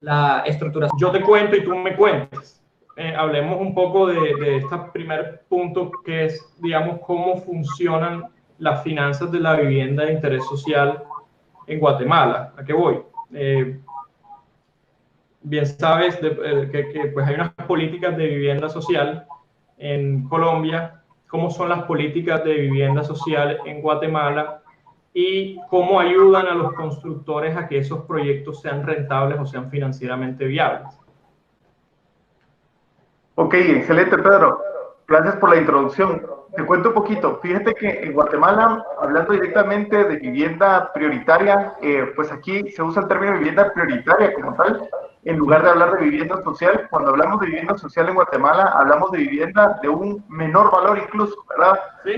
la estructuración. Yo te cuento y tú me cuentas. Hablemos un poco de este primer punto, que es, digamos, cómo funcionan las finanzas de la vivienda de interés social en Guatemala. ¿A qué voy? Bien sabes que pues hay unas políticas de vivienda social en Colombia, cómo son las políticas de vivienda social en Guatemala y cómo ayudan a los constructores a que esos proyectos sean rentables o sean financieramente viables. Ok, excelente, Pedro. Gracias por la introducción. Te cuento un poquito. Fíjate que en Guatemala, hablando directamente de vivienda prioritaria, pues aquí se usa el término vivienda prioritaria como tal, en lugar de hablar de vivienda social. Cuando hablamos de vivienda social en Guatemala, hablamos de vivienda de un menor valor incluso, ¿verdad? ¿Sí?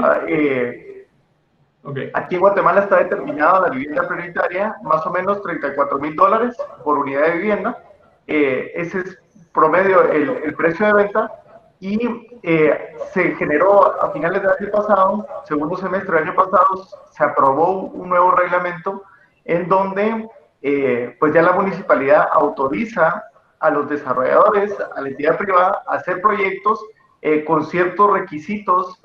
Okay. Aquí en Guatemala está determinada la vivienda prioritaria, más o menos $34,000 por unidad de vivienda. Ese es promedio el precio de venta y se generó a finales del año pasado, segundo semestre del año pasado, se aprobó un nuevo reglamento en donde pues ya la municipalidad autoriza a los desarrolladores, a la entidad privada, a hacer proyectos con ciertos requisitos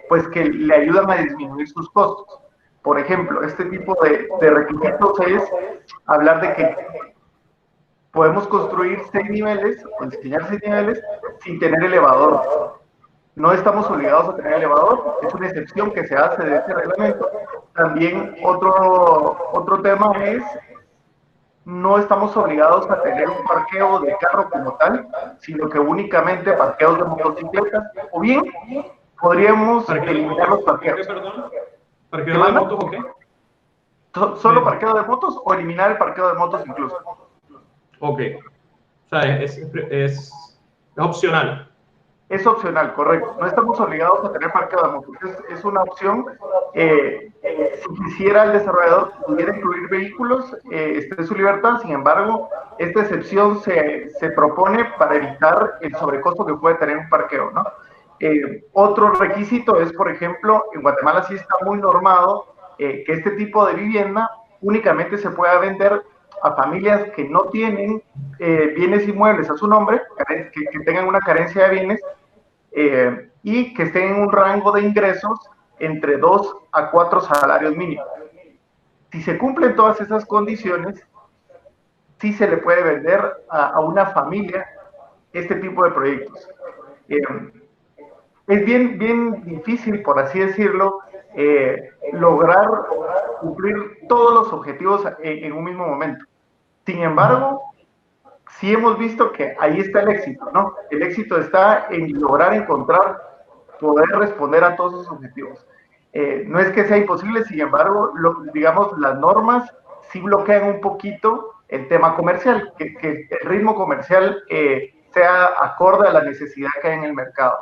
pues que le ayudan a disminuir sus costos. Por ejemplo, este tipo de requisitos es hablar de que podemos construir 6 niveles o enseñar 6 niveles sin tener elevador. No estamos obligados a tener elevador, es una excepción que se hace de este reglamento. También otro tema es, no estamos obligados a tener un parqueo de carro como tal, sino que únicamente parqueos de motocicletas, o bien podríamos eliminar los parqueos. ¿Parqueo de motos o qué? ¿Solo parqueo de motos o eliminar el parqueo de motos incluso? Ok. O sea, es opcional. Es opcional, correcto. No estamos obligados a tener parqueo de motos. Es una opción. Si quisiera el desarrollador pudiera incluir vehículos, está en su libertad. Sin embargo, esta excepción se propone para evitar el sobrecosto que puede tener un parqueo, ¿no? Otro requisito es, por ejemplo, en Guatemala sí está muy normado que este tipo de vivienda únicamente se pueda vender a familias que no tienen bienes inmuebles a su nombre, que tengan una carencia de bienes y que estén en un rango de ingresos entre 2 a 4 salarios mínimos. Si se cumplen todas esas condiciones, sí se le puede vender a una familia este tipo de proyectos. Es bien difícil, por así decirlo, lograr cumplir todos los objetivos en un mismo momento. Sin embargo, sí hemos visto que ahí está el éxito, ¿no? El éxito está en lograr encontrar, poder responder a todos esos objetivos. No es que sea imposible, sin embargo, digamos, las normas sí bloquean un poquito el tema comercial, que el ritmo comercial sea acorde a la necesidad que hay en el mercado.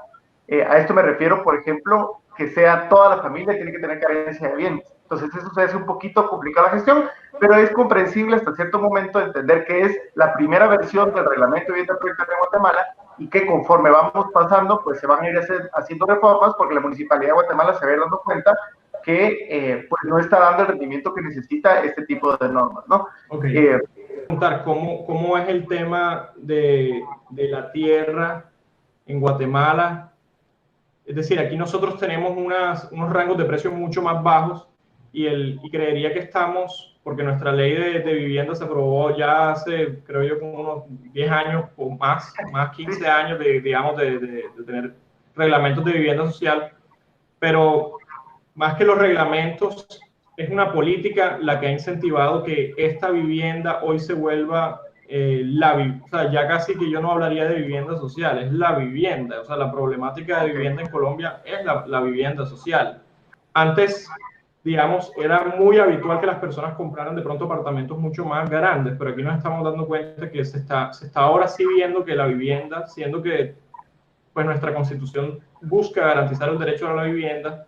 A esto me refiero, por ejemplo, que sea toda la familia tiene que tener carencia de bienes. Entonces eso se hace un poquito complicada la gestión, pero es comprensible hasta cierto momento entender que es la primera versión del reglamento de vivienda prioritaria de Guatemala y que conforme vamos pasando, pues se van a ir haciendo reformas porque la Municipalidad de Guatemala se va a ir dando cuenta que pues no está dando el rendimiento que necesita este tipo de normas, ¿no? Okay. Preguntar cómo es el tema de la tierra en Guatemala. Es decir, aquí nosotros tenemos unos rangos de precios mucho más bajos y creería que estamos, porque nuestra ley de vivienda se aprobó ya hace, creo yo, como unos 10 años o más 15 años digamos, de tener reglamentos de vivienda social, pero más que los reglamentos, es una política la que ha incentivado que esta vivienda hoy se vuelva o sea, ya casi que yo no hablaría de vivienda social, es la vivienda. O sea, la problemática de vivienda en Colombia es la vivienda social. Antes, digamos, era muy habitual que las personas compraran de pronto apartamentos mucho más grandes, pero aquí nos estamos dando cuenta que se está ahora sí viendo que la vivienda, siendo que pues nuestra Constitución busca garantizar el derecho a la vivienda,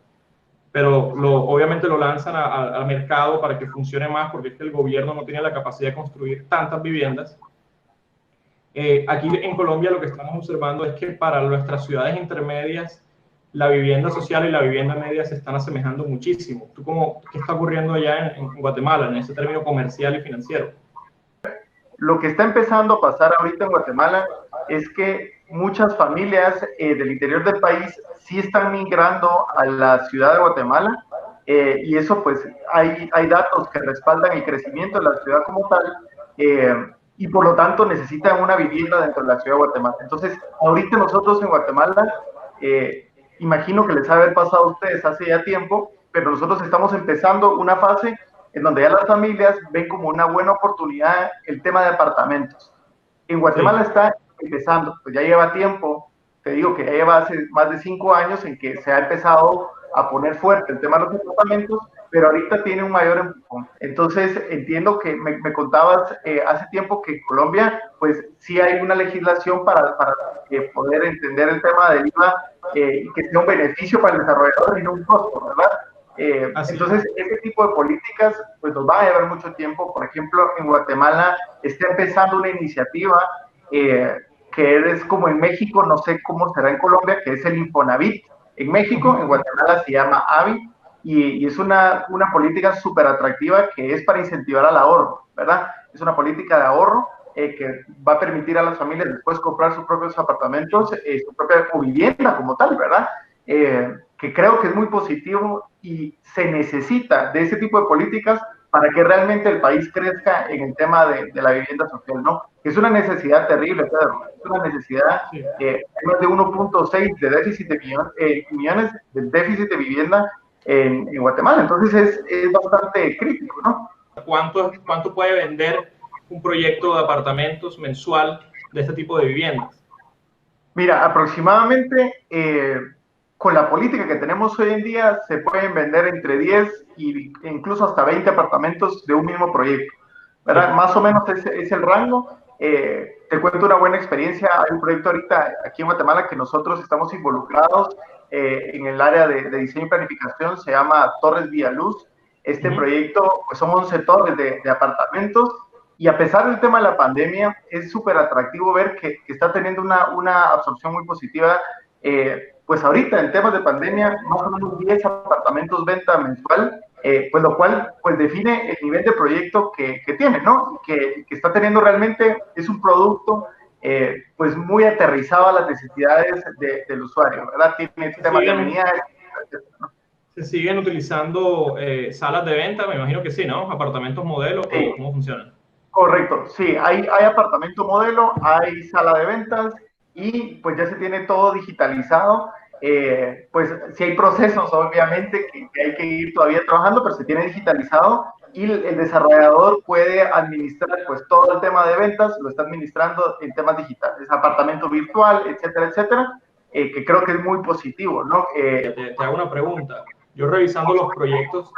pero obviamente lo lanzan al mercado para que funcione más, porque es que el gobierno no tiene la capacidad de construir tantas viviendas. Aquí en Colombia lo que estamos observando es que para nuestras ciudades intermedias la vivienda social y la vivienda media se están asemejando muchísimo. ¿Qué está ocurriendo allá en Guatemala en ese término comercial y financiero? Lo que está empezando a pasar ahorita en Guatemala es que muchas familias del interior del país sí están migrando a la ciudad de Guatemala, y eso pues hay datos que respaldan el crecimiento de la ciudad como tal, y por lo tanto necesitan una vivienda dentro de la ciudad de Guatemala. Entonces, ahorita nosotros en Guatemala, imagino que les ha haber pasado a ustedes hace ya tiempo, pero nosotros estamos empezando una fase en donde ya las familias ven como una buena oportunidad el tema de apartamentos. En Guatemala Sí. está empezando, pues ya lleva tiempo, te digo que ya lleva hace más de 5 años en que se ha empezado a poner fuerte el tema de los apartamentos, pero ahorita tiene un mayor empujón. Entonces, entiendo que me contabas hace tiempo que en Colombia, pues sí hay una legislación para poder entender el tema del IVA, y que sea un beneficio para el desarrollador y no un costo, ¿verdad? Así es. Entonces, ese tipo de políticas pues nos va a llevar mucho tiempo. Por ejemplo, en Guatemala está empezando una iniciativa que es como en México, no sé cómo será en Colombia, que es el Infonavit. En México, en Guatemala se llama AVI, y es una política súper atractiva que es para incentivar al ahorro, ¿verdad? Es una política de ahorro que va a permitir a las familias después comprar sus propios apartamentos, su propia vivienda como tal, ¿verdad? Que creo que es muy positivo y se necesita de ese tipo de políticas para que realmente el país crezca en el tema de la vivienda social, ¿no? Es una necesidad terrible, Pedro, es una necesidad, Sí. hay más de 1.6 de déficit de millones de déficit de vivienda en Guatemala, entonces es bastante crítico, ¿no? ¿Cuánto puede vender un proyecto de apartamentos mensual de este tipo de viviendas? Mira, aproximadamente con la política que tenemos hoy en día se pueden vender entre 10 e incluso hasta 20 apartamentos de un mismo proyecto, ¿verdad? Sí. Más o menos es el rango. Te cuento una buena experiencia. Hay un proyecto ahorita aquí en Guatemala que nosotros estamos involucrados en el área de diseño y planificación, se llama Torres Villaluz. Este proyecto, pues son 11 torres de apartamentos, y a pesar del tema de la pandemia, es súper atractivo ver que está teniendo una absorción muy positiva. Pues ahorita en temas de pandemia, más o menos 10 apartamentos venta mensual, pues lo cual pues define el nivel de proyecto que tiene, ¿no? Que está teniendo realmente, es un producto pues muy aterrizado a las necesidades del usuario, ¿verdad? Tiene Se temas de siguen, amenidades, ¿no? se siguen utilizando salas de venta, me imagino que sí, ¿no? Apartamentos modelo, Sí, o cómo funcionan. correcto, sí, hay apartamento modelo, hay sala de ventas, y pues ya se tiene todo digitalizado. Pues sí hay procesos, obviamente, que hay que ir todavía trabajando, pero se tiene digitalizado, y el desarrollador puede administrar pues todo el tema de ventas, lo está administrando en temas digitales, apartamento virtual, etcétera, etcétera, que creo que es muy positivo, ¿no? Te hago una pregunta. Yo revisando los proyectos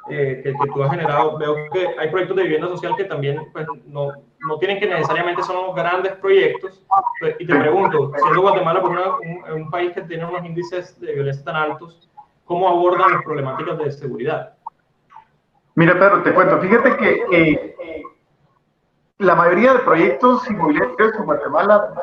que tú has generado, veo que hay proyectos de vivienda social que también pues, no tienen que necesariamente son unos grandes proyectos. Pues, y te Sí. pregunto, siendo Guatemala pues, un país que tiene unos índices de violencia tan altos, ¿cómo abordan las problemáticas de seguridad? Mira, Pedro, te cuento, fíjate que la mayoría de proyectos inmobiliarios en Guatemala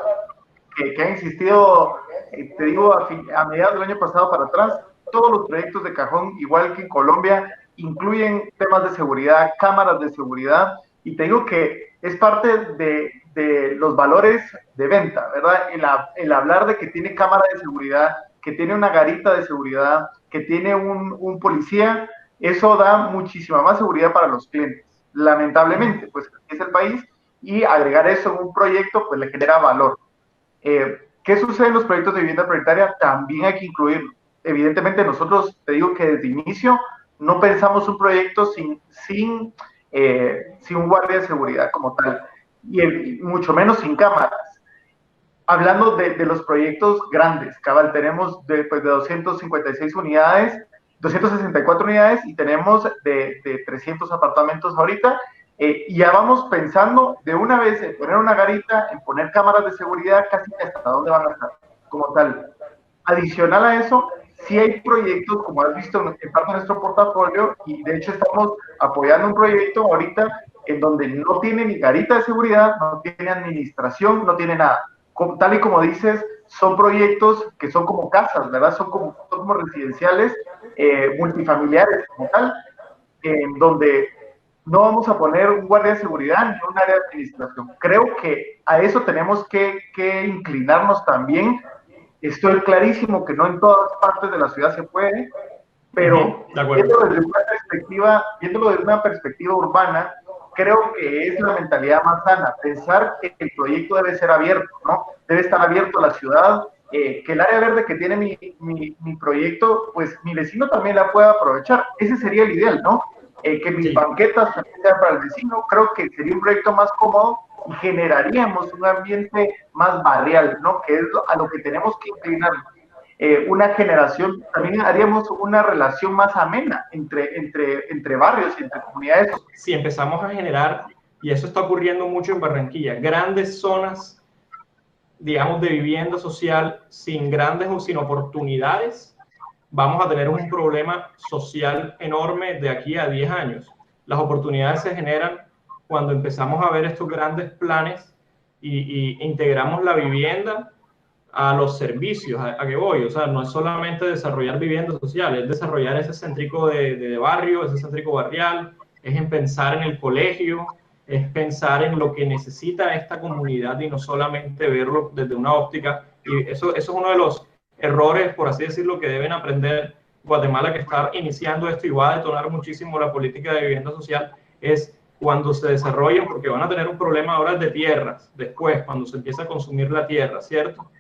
que han existido, te digo, a mediados del año pasado para atrás, todos los proyectos de cajón, igual que en Colombia, incluyen temas de seguridad, cámaras de seguridad, y te digo que es parte de los valores de venta, ¿verdad? El hablar de que tiene cámara de seguridad, que tiene una garita de seguridad, que tiene un policía, eso da muchísima más seguridad para los clientes. Lamentablemente, pues así es el país, y agregar eso en un proyecto, pues le genera valor. ¿Qué sucede en los proyectos de vivienda prioritaria? También hay que incluirlo. Evidentemente, nosotros, te digo que desde inicio no pensamos un proyecto sin un guardia de seguridad como tal, y mucho menos sin cámaras. Hablando de los proyectos grandes, cabal, tenemos pues, de 256 unidades, 264 unidades, y tenemos de 300 apartamentos ahorita, y ya vamos pensando de una vez en poner una garita, en poner cámaras de seguridad, casi hasta dónde van a estar, como tal. Adicional a eso, sí hay proyectos, como has visto en parte de nuestro portafolio, y de hecho estamos apoyando un proyecto ahorita en donde no tiene ni garita de seguridad, no tiene administración, no tiene nada. Tal y como dices, son proyectos que son como casas, ¿verdad? Son como residenciales, multifamiliares como tal, en donde no vamos a poner un guardia de seguridad ni un área de administración. Creo que a eso tenemos que inclinarnos también. Estoy clarísimo que no en todas partes de la ciudad se puede, pero viéndolo desde una perspectiva urbana, creo que es la mentalidad más sana, pensar que el proyecto debe ser abierto, ¿no? Debe estar abierto a la ciudad, que el área verde que tiene mi proyecto, pues mi vecino también la pueda aprovechar. Ese sería el ideal, ¿no? Que mis banquetas también sean para el vecino. Creo que sería un proyecto más cómodo y generaríamos un ambiente más barrial, ¿no? Que es a lo que tenemos que inclinarnos. Una generación, también haríamos una relación más amena entre barrios y entre comunidades. Si empezamos a generar, y eso está ocurriendo mucho en Barranquilla, grandes zonas, digamos, de vivienda social sin grandes o sin oportunidades, vamos a tener un problema social enorme de aquí a 10 años. Las oportunidades se generan cuando empezamos a ver estos grandes planes y integramos la vivienda a los servicios. ¿A qué voy? O sea, no es solamente desarrollar viviendas sociales, es desarrollar ese céntrico de barrio, ese céntrico barrial, es en pensar en el colegio, es pensar en lo que necesita esta comunidad y no solamente verlo desde una óptica. Y eso es uno de los errores, por así decirlo, que deben aprender Guatemala, que está iniciando esto y va a detonar muchísimo la política de vivienda social, es cuando se desarrollen, porque van a tener un problema ahora de tierras, después, cuando se empieza a consumir la tierra, ¿cierto?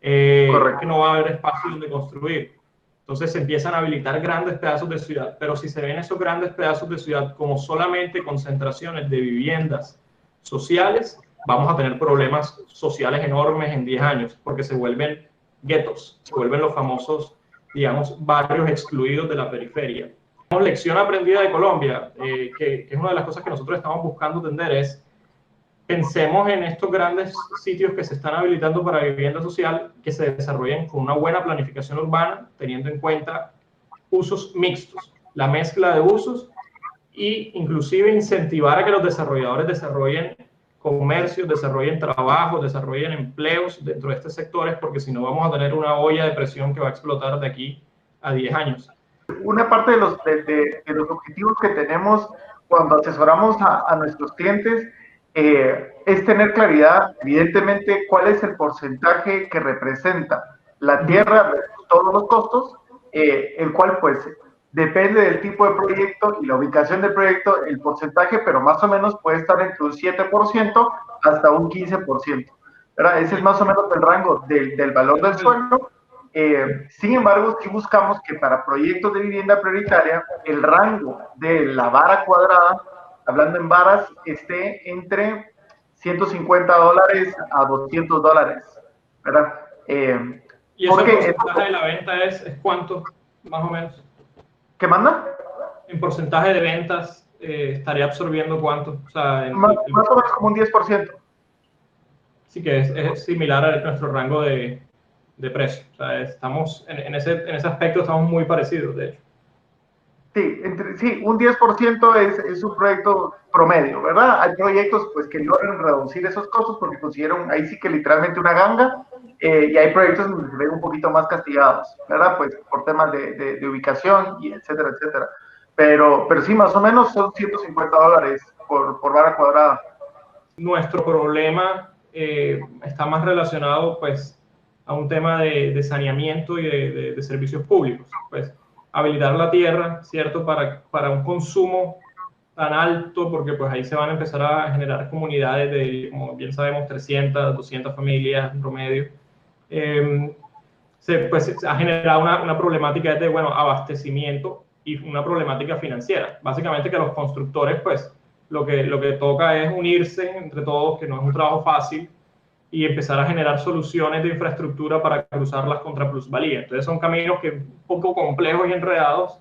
Que no va a haber espacio donde construir. Entonces se empiezan a habilitar grandes pedazos de ciudad, pero si se ven esos grandes pedazos de ciudad como solamente concentraciones de viviendas sociales, vamos a tener problemas sociales enormes en 10 años, porque se vuelven guetos, se vuelven los famosos, digamos, barrios excluidos de la periferia. Una lección aprendida de Colombia, que es una de las cosas que nosotros estamos buscando entender, es pensemos en estos grandes sitios que se están habilitando para vivienda social, que se desarrollen con una buena planificación urbana, teniendo en cuenta usos mixtos, la mezcla de usos, e inclusive incentivar a que los desarrolladores desarrollen comercios, desarrollen trabajos, desarrollen empleos dentro de estos sectores, porque si no vamos a tener una olla de presión que va a explotar de aquí a 10 años. Una parte de los objetivos que tenemos cuando asesoramos a nuestros clientes es tener claridad, evidentemente, cuál es el porcentaje que representa la tierra versus todos los costos, el cual pues depende del tipo de proyecto y la ubicación del proyecto, el porcentaje, pero más o menos puede estar entre un 7% hasta un 15%, ¿verdad? Ese es más o menos el rango del valor del suelo. Sin embargo, sí buscamos que para proyectos de vivienda prioritaria, el rango de la vara cuadrada, hablando en varas, esté entre $150 a $200, ¿verdad? ¿Y eso el porcentaje de la venta es cuánto, más o menos? ¿Qué manda? En porcentaje de ventas, estaría absorbiendo cuánto. O sea, más o menos como un 10%. Sí, que es similar a nuestro rango de precio. O sea, estamos en ese aspecto estamos muy parecidos, de hecho. Sí, un 10% es un proyecto promedio, ¿verdad? Hay proyectos pues, que logran reducir esos costos porque consiguieron ahí sí que literalmente una ganga, y hay proyectos donde se ven un poquito más castigados, ¿verdad? Pues por temas de ubicación y etcétera, etcétera. Pero sí, más o menos son $150 por vara cuadrada. Nuestro problema está más relacionado pues a un tema de saneamiento y de servicios públicos. Pues habilitar la tierra, ¿cierto? Para un consumo tan alto, porque pues ahí se van a empezar a generar comunidades de, como bien sabemos, 300, 200 familias en promedio. Se ha generado una problemática de, bueno, abastecimiento y una problemática financiera. Básicamente que los constructores, pues, lo que toca es unirse entre todos, que no es un trabajo fácil, y empezar a generar soluciones de infraestructura para cruzarlas contra plusvalía. Entonces son caminos que un poco complejos y enredados,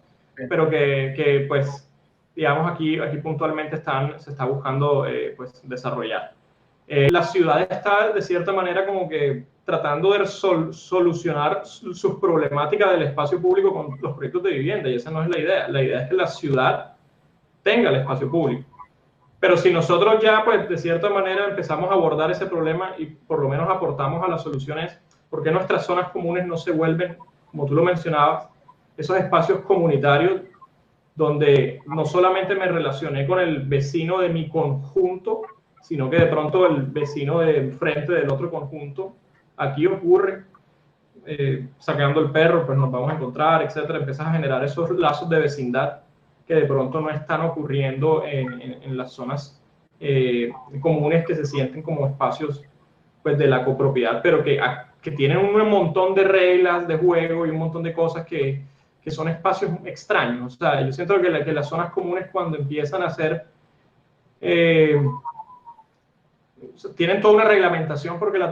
pero que pues, digamos, aquí puntualmente se está buscando pues, desarrollar. La ciudad está, de cierta manera, como que tratando de solucionar sus problemáticas del espacio público con los proyectos de vivienda, y esa no es la idea. La idea es que la ciudad tenga el espacio público. Pero si nosotros ya, pues, de cierta manera empezamos a abordar ese problema y por lo menos aportamos a las soluciones, ¿por qué nuestras zonas comunes no se vuelven, como tú lo mencionabas, esos espacios comunitarios donde no solamente me relacioné con el vecino de mi conjunto, sino que de pronto el vecino de frente del otro conjunto, aquí ocurre, sacando el perro, pues nos vamos a encontrar, etcétera. Empiezas a generar esos lazos de vecindad que de pronto no están ocurriendo en las zonas comunes que se sienten como espacios pues, de la copropiedad, pero que tienen un montón de reglas de juego y un montón de cosas que son espacios extraños. O sea, yo siento que las zonas comunes cuando empiezan a ser tienen toda una reglamentación porque el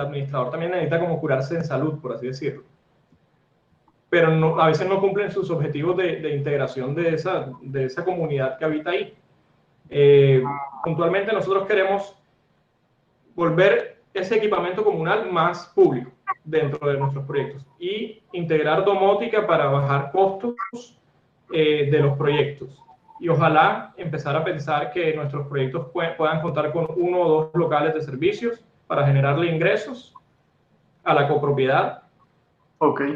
administrador también necesita como curarse en salud, por así decirlo. Pero no, a veces no cumplen sus objetivos de integración de esa comunidad que habita ahí. Puntualmente nosotros queremos volver ese equipamiento comunal más público dentro de nuestros proyectos y integrar domótica para bajar costos de los proyectos. Y ojalá empezar a pensar que nuestros proyectos puedan contar con 1 o 2 locales de servicios para generarle ingresos a la copropiedad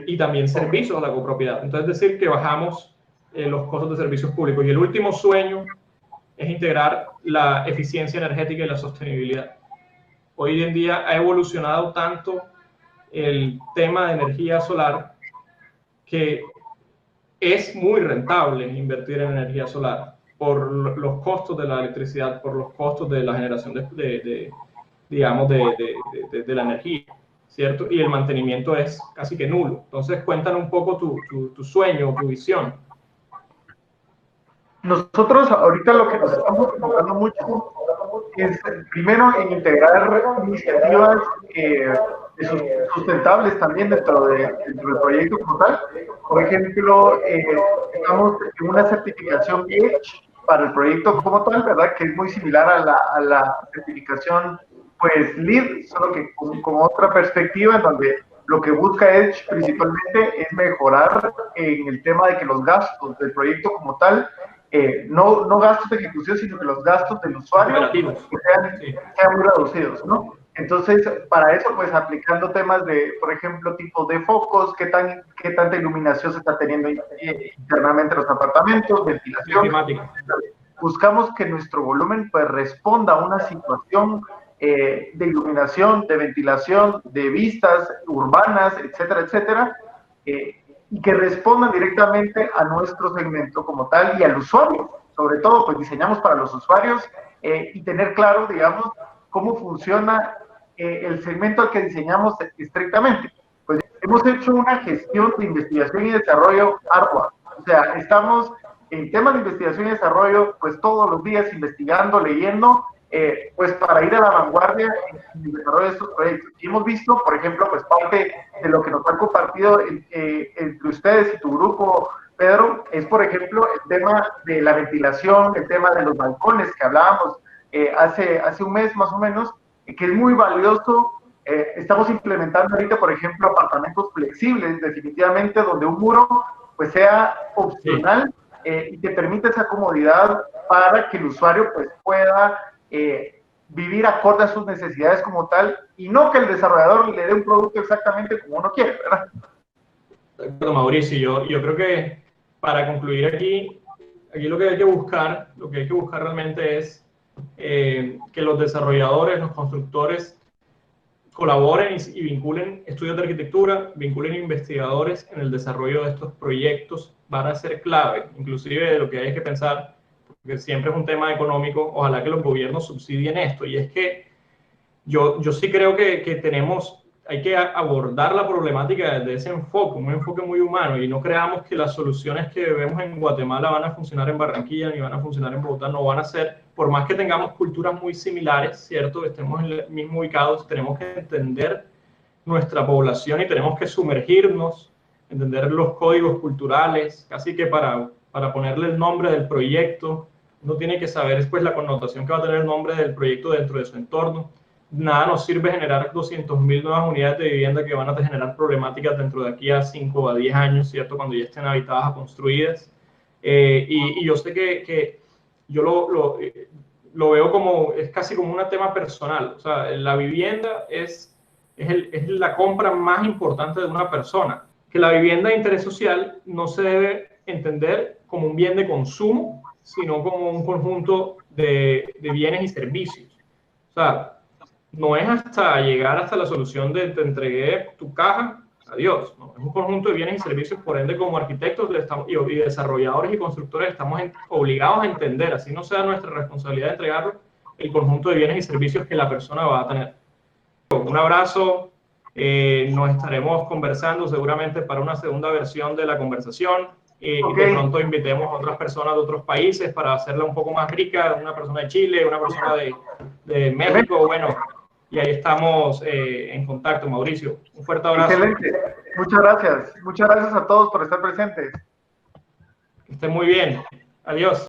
y también servicios a la copropiedad. Entonces, es decir, que bajamos los costos de servicios públicos. Y el último sueño es integrar la eficiencia energética y la sostenibilidad. Hoy en día ha evolucionado tanto el tema de energía solar que es muy rentable invertir en energía solar por los costos de la electricidad, por los costos de la generación de la energía, ¿cierto? Y el mantenimiento es casi que nulo. Entonces, cuéntanos un poco tu sueño, tu visión. Nosotros ahorita lo que nos estamos enfocando mucho es, primero, en integrar iniciativas sustentables también dentro del proyecto como tal. Por ejemplo, estamos en una certificación EDGE para el proyecto como tal, ¿verdad? Que es muy similar a la certificación pues LEED, solo que con otra perspectiva, en donde lo que busca EDGE principalmente es mejorar en el tema de que los gastos del proyecto como tal, no gastos de ejecución, sino que los gastos del usuario sean muy reducidos, ¿no? Entonces, para eso, pues aplicando temas de, por ejemplo, tipos de focos, qué tanta iluminación se está teniendo internamente en los apartamentos, ventilación. Buscamos que nuestro volumen pues responda a una situación de iluminación, de ventilación, de vistas urbanas, etcétera, etcétera, y que respondan directamente a nuestro segmento como tal y al usuario. Sobre todo, pues diseñamos para los usuarios y tener claro, digamos, cómo funciona el segmento al que diseñamos estrictamente. Pues hemos hecho una gestión de investigación y desarrollo ardua. O sea, estamos en temas de investigación y desarrollo, pues todos los días investigando, leyendo, pues para ir a la vanguardia en el desarrollo de estos proyectos. Y hemos visto, por ejemplo, pues parte de lo que nos han compartido entre ustedes y tu grupo, Pedro, es por ejemplo el tema de la ventilación, el tema de los balcones que hablábamos hace un mes más o menos, que es muy valioso. Estamos implementando ahorita, por ejemplo, apartamentos flexibles, definitivamente, donde un muro pues sea opcional y te permite esa comodidad para que el usuario pues pueda vivir acorde a sus necesidades como tal, y no que el desarrollador le dé un producto exactamente como uno quiere, ¿verdad? De acuerdo, Mauricio. Yo creo que para concluir aquí lo que hay que buscar realmente es que los desarrolladores, los constructores colaboren y vinculen estudios de arquitectura, vinculen investigadores en el desarrollo de estos proyectos. Van a ser clave, inclusive de lo que hay que pensar, porque siempre es un tema económico. Ojalá que los gobiernos subsidien esto, y es que yo sí creo que hay que abordar la problemática desde ese enfoque, un enfoque muy humano, y no creamos que las soluciones que vemos en Guatemala van a funcionar en Barranquilla ni van a funcionar en Bogotá. No van a ser, por más que tengamos culturas muy similares, ¿cierto? Estemos mismo ubicados, tenemos que entender nuestra población y tenemos que sumergirnos, entender los códigos culturales, casi que para ponerle el nombre del proyecto, uno tiene que saber después la connotación que va a tener el nombre del proyecto dentro de su entorno. Nada nos sirve generar 200.000 nuevas unidades de vivienda que van a generar problemáticas dentro de aquí a 5 o a 10 años, ¿cierto? Cuando ya estén habitadas o construidas. Y yo sé que yo lo veo como, es casi como un tema personal. O sea, la vivienda es la compra más importante de una persona. Que la vivienda de interés social no se debe entender como un bien de consumo, sino como un conjunto de bienes y servicios. O sea, no es hasta llegar hasta la solución de te entregué tu caja, adiós. No, es un conjunto de bienes y servicios, por ende, como arquitectos y desarrolladores y constructores estamos obligados a entender, así no sea nuestra responsabilidad de entregarlo, el conjunto de bienes y servicios que la persona va a tener. Un abrazo, nos estaremos conversando seguramente para una segunda versión de la conversación y de pronto invitemos a otras personas de otros países para hacerla un poco más rica, una persona de Chile, una persona de México, bueno, y ahí estamos en contacto, Mauricio. Un fuerte abrazo. Excelente, muchas gracias a todos por estar presentes. Que estén muy bien, adiós.